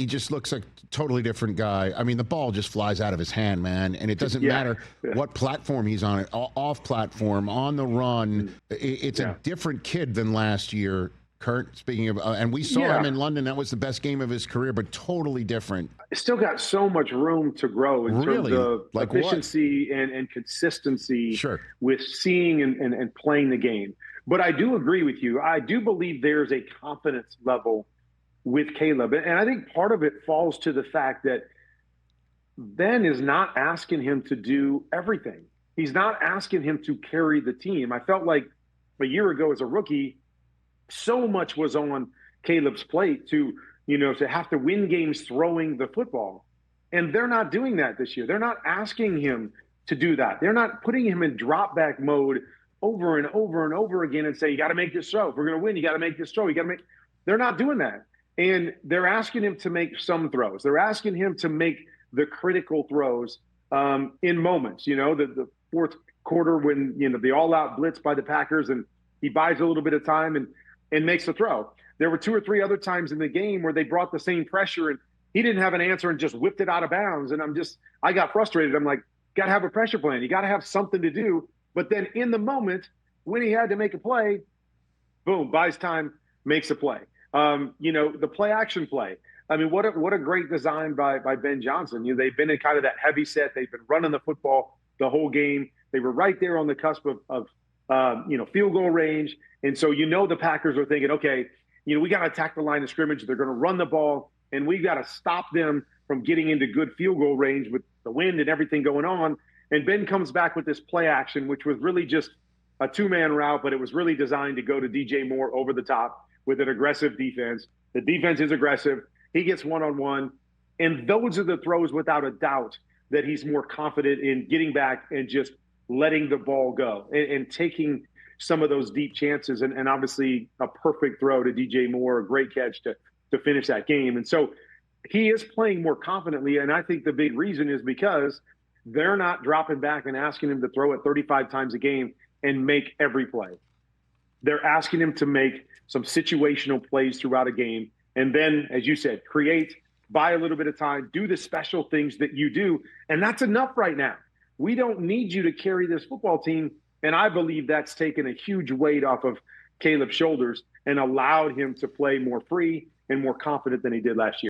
he just looks like a totally different guy. I mean, the ball just flies out of his hand, man, and it doesn't matter what platform he's on, off platform, on the run. It's a different kid than last year. Kurt, speaking of, and we saw him in London. That was the best game of his career, but totally different. Still got so much room to grow in terms of efficiency and consistency with seeing and playing the game. But I do agree with you. I do believe there's a confidence level with Caleb. And I think part of it falls to the fact that Ben is not asking him to do everything. He's not asking him to carry the team. I felt like a year ago as a rookie, so much was on Caleb's plate to have to win games throwing the football. And they're not doing that this year. They're not asking him to do that. They're not putting him in drop back mode over and over and over again and say, you got to make this throw. If we're going to win, you got to make this throw. They're not doing that. And they're asking him to make some throws. They're asking him to make the critical throws in moments. The fourth quarter when, the all-out blitz by the Packers and he buys a little bit of time and makes a throw. There were 2 or 3 other times in the game where they brought the same pressure and he didn't have an answer and just whipped it out of bounds. And I got frustrated. I'm like, got to have a pressure plan. You got to have something to do. But then in the moment when he had to make a play, boom, buys time, makes a play. The play action play. I mean, what a great design by Ben Johnson. They've been in kind of that heavy set. They've been running the football the whole game. They were right there on the cusp of field goal range. And so, the Packers are thinking, okay, we got to attack the line of scrimmage. They're going to run the ball and we got to stop them from getting into good field goal range with the wind and everything going on. And Ben comes back with this play action, which was really just a 2-man route, but it was really designed to go to DJ Moore over the top with an aggressive defense. The defense is aggressive. He gets one-on-one. And those are the throws, without a doubt, that he's more confident in getting back and just letting the ball go and taking some of those deep chances. And obviously a perfect throw to DJ Moore, a great catch to finish that game. And so he is playing more confidently. And I think the big reason is because they're not dropping back and asking him to throw it 35 times a game and make every play. They're asking him to make some situational plays throughout a game. And then, as you said, buy a little bit of time, do the special things that you do. And that's enough right now. We don't need you to carry this football team. And I believe that's taken a huge weight off of Caleb's shoulders and allowed him to play more free and more confident than he did last year.